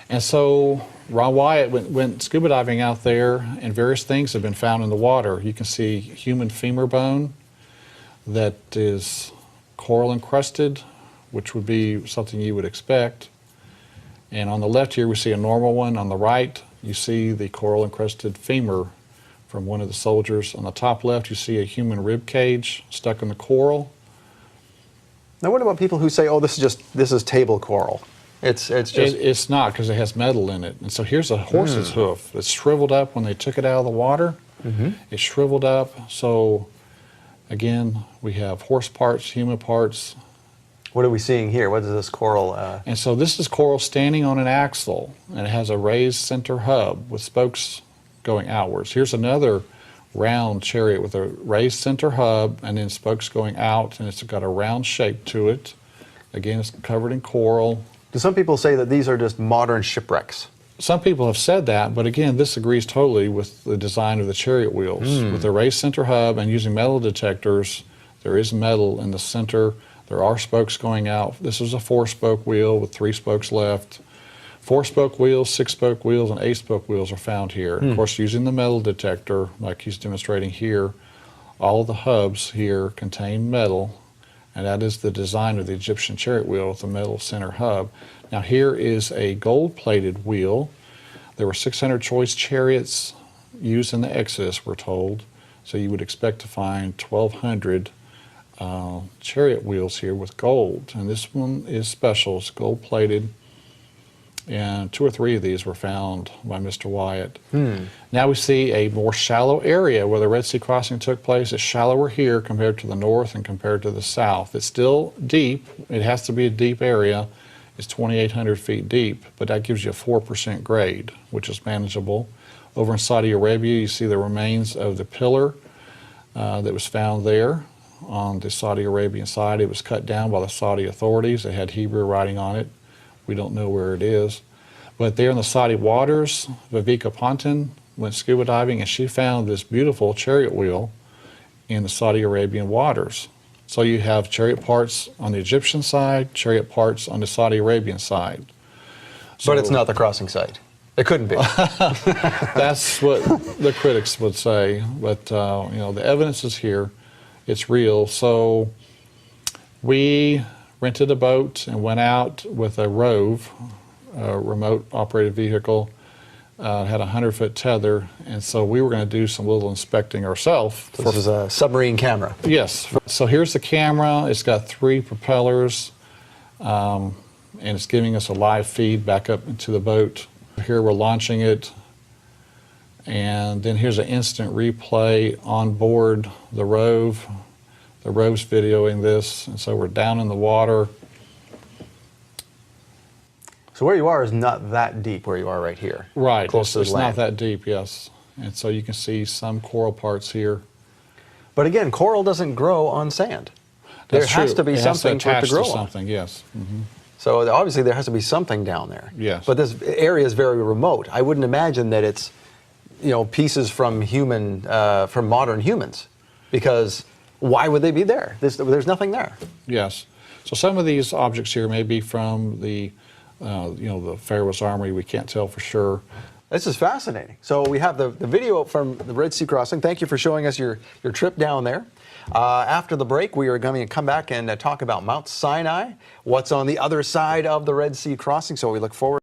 And so Ron Wyatt went scuba diving out there, and various things have been found in the water. You can see human femur bone that is coral encrusted, which would be something you would expect. And on the left here, we see a normal one. On the right, you see the coral encrusted femur from one of the soldiers. On the top left, you see a human rib cage stuck in the coral. Now, what about people who say, "Oh, this is table coral"? It's not, because it has metal in it. And so here's a horse's hoof. It's shriveled up when they took it out of the water. It's shriveled up. So again, we have horse parts, human parts. What are we seeing here? What is this coral? And so this is coral standing on an axle, and it has a raised center hub with spokes going outwards. Here's another round chariot with a raised center hub and then spokes going out, and it's got a round shape to it. Again, it's covered in coral. Do some people say that these are just modern shipwrecks? Some people have said that, but again, this agrees totally with the design of the chariot wheels. With the raised center hub and using metal detectors, there is metal in the center. There are spokes going out. This is a 4-spoke wheel with 3 spokes left. 4-spoke wheels, 6-spoke wheels, and 8-spoke wheels are found here. Of course, using the metal detector, like he's demonstrating here, all of the hubs here contain metal, and that is the design of the Egyptian chariot wheel with the metal center hub. Now here is a gold-plated wheel. There were 600 choice chariots used in the Exodus, we're told, so you would expect to find 1,200 chariot wheels here with gold. And this one is special, it's gold-plated, and 2 or 3 of these were found by Mr. Wyatt. Now we see a more shallow area where the Red Sea crossing took place. It's shallower here compared to the north and compared to the south. It's still deep. It has to be a deep area. It's 2,800 feet deep, but that gives you a 4% grade, which is manageable. Over in Saudi Arabia, you see the remains of the pillar that was found there on the Saudi Arabian side. It was cut down by the Saudi authorities. It had Hebrew writing on it. We don't know where it is. But there in the Saudi waters, Viveka Ponton went scuba diving, and she found this beautiful chariot wheel in the Saudi Arabian waters. So you have chariot parts on the Egyptian side, chariot parts on the Saudi Arabian side. So, but it's not the crossing site. It couldn't be. That's what the critics would say. But you know, the evidence is here. It's real. So we rented a boat and went out with a Rove, a remote operated vehicle, had a 100-foot tether, and so we were going to do some little inspecting ourselves. This is a submarine camera. Yes. So here's the camera. It's got 3 propellers, and it's giving us a live feed back up into the boat. Here we're launching it, and then here's an instant replay on board the Rove. The Rove's videoing this, and so we're down in the water. So where you are is not that deep where you are right here. Right, close to it's the land. not that deep, yes. And so you can see some coral parts here. But again, coral doesn't grow on sand. There has to be something for it to grow on. Something, yes. So obviously there has to be something down there. Yes. But this area is very remote. I wouldn't imagine that it's, you know, pieces from from modern humans, because why would they be there? There's nothing there. Yes. So some of these objects here may be from the, you know, the Pharaoh's armory. We can't tell for sure. This is fascinating. So we have the video from the Red Sea crossing. Thank you for showing us your trip down there. After the break, we are going to come back and talk about Mount Sinai, what's on the other side of the Red Sea crossing. So we look forward